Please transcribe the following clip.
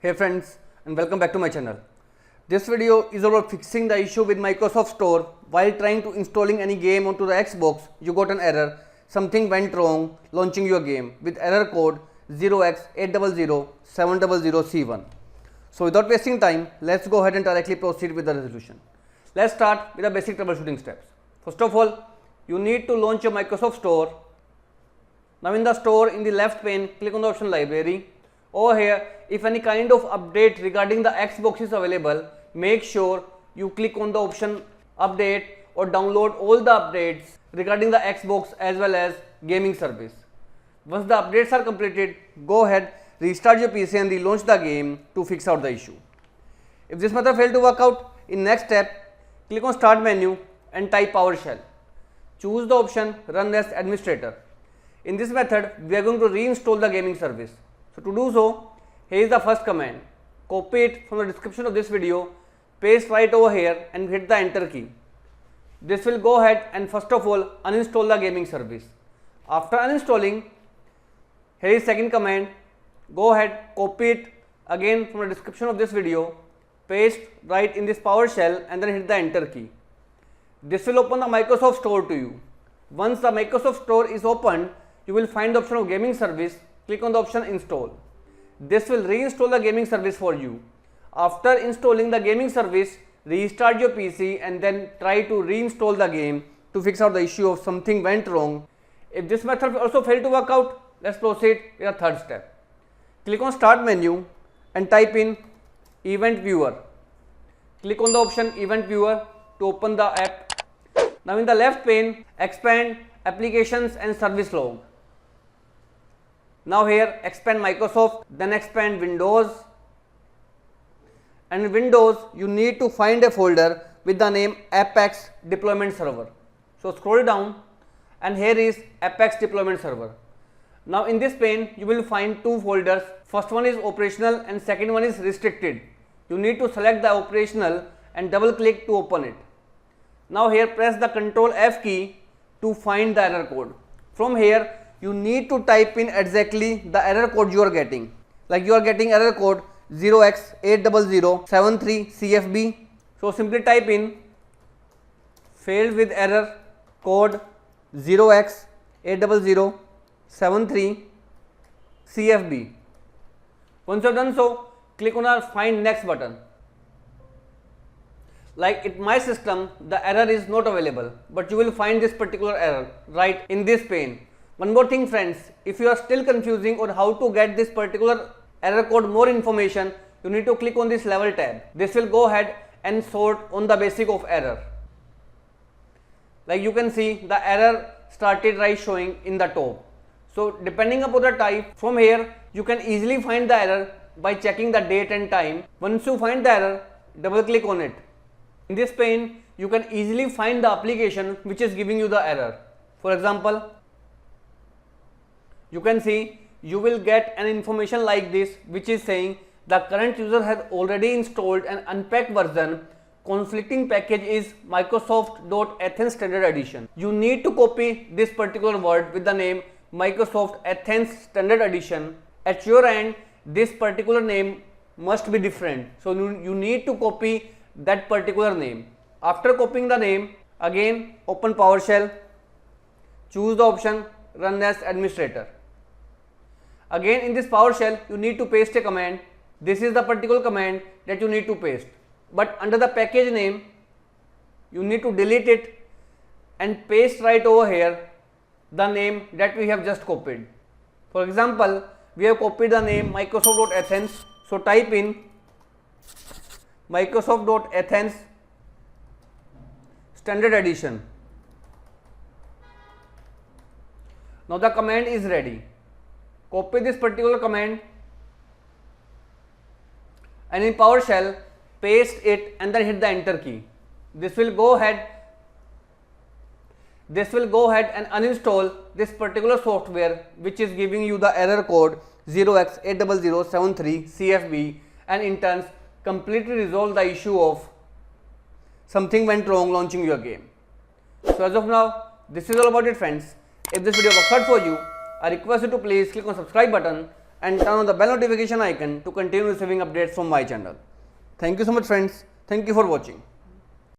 Hey friends, and welcome back to my channel. This video is about fixing the issue with Microsoft Store. While trying to installing any game onto the Xbox, you got an error. Something went wrong launching your game with error code 0X80073CFG. So without wasting time, let's go ahead and directly proceed with the resolution. Let's start with the basic troubleshooting steps. First of all, you need to launch your Microsoft Store. Now in the store, in the left pane, click on the option library. Over here, if any kind of update regarding the Xbox is available, make sure you click on the option update or download all the updates regarding the Xbox as well as gaming service. Once the updates are completed, go ahead, restart your PC and relaunch the game to fix out the issue. If this method failed to work out, in next step, click on start menu and type PowerShell. Choose the option run as administrator. In this method, we are going to reinstall the gaming service. So to do so, here is the first command. Copy it from the description of this video, paste right over here and hit the enter key. This will go ahead and first of all uninstall the gaming service. After uninstalling, here is second command. Go ahead, copy it again from the description of this video, paste right in this PowerShell and then hit the enter key. This will open the Microsoft Store to you. Once the Microsoft Store is opened, you will find the option of gaming service. Click on the option install. This will reinstall the gaming service for you. After installing the gaming service, restart your PC and then try to reinstall the game to fix out the issue of something went wrong. If this method also failed to work out, let's proceed with the third step. Click on start menu and type in event viewer. Click on the option event viewer to open the app. Now in the left pane, expand applications and service log. Now here expand Microsoft, then expand Windows, and in Windows you need to find a folder with the name Apex Deployment Server. So scroll down and here is Apex Deployment Server. Now in this pane you will find two folders. First one is operational and second one is restricted. You need to select the operational and double click to open it. Now here press the Ctrl F key to find the error code. From here you need to type in exactly the error code you are getting. Like you are getting error code 0X80073CFG. So simply type in failed with error code 0X80073CFG. Once you have done so, click on our find next button. Like in my system, the error is not available, but you will find this particular error right in this pane. One more thing friends, if you are still confusing on how to get this particular error code more information, you need to click on this level tab. This will go ahead and sort on the basis of error. Like you can see the error started right showing in the top. So depending upon the type, from here you can easily find the error by checking the date and time. Once you find the error, double click on it. In this pane, you can easily find the application which is giving you the error. For example, you can see you will get an information like this which is saying the current user has already installed an unpacked version. Conflicting package is Microsoft.Athens Standard Edition. You need to copy this particular word with the name Microsoft Athens Standard Edition. At your end, this particular name must be different. So you need to copy that particular name. After copying the name, again open PowerShell, choose the option run as administrator. Again in this PowerShell you need to paste a command. This is the particular command that you need to paste, but under the package name you need to delete it and paste right over here the name that we have just copied. For example, we have copied the name Microsoft.Athens, so type in Microsoft.Athens Standard Edition. Now the command is ready. Copy this particular command and in PowerShell paste it and then hit the enter key. This will go ahead and uninstall this particular software which is giving you the error code 0X80073CFG and in turn completely resolve the issue of something went wrong launching your game. So as of now, this is all about it friends. If this video works out for you, I request you to please click on subscribe button and turn on the bell notification icon to continue receiving updates from my channel. Thank you so much friends. Thank you for watching.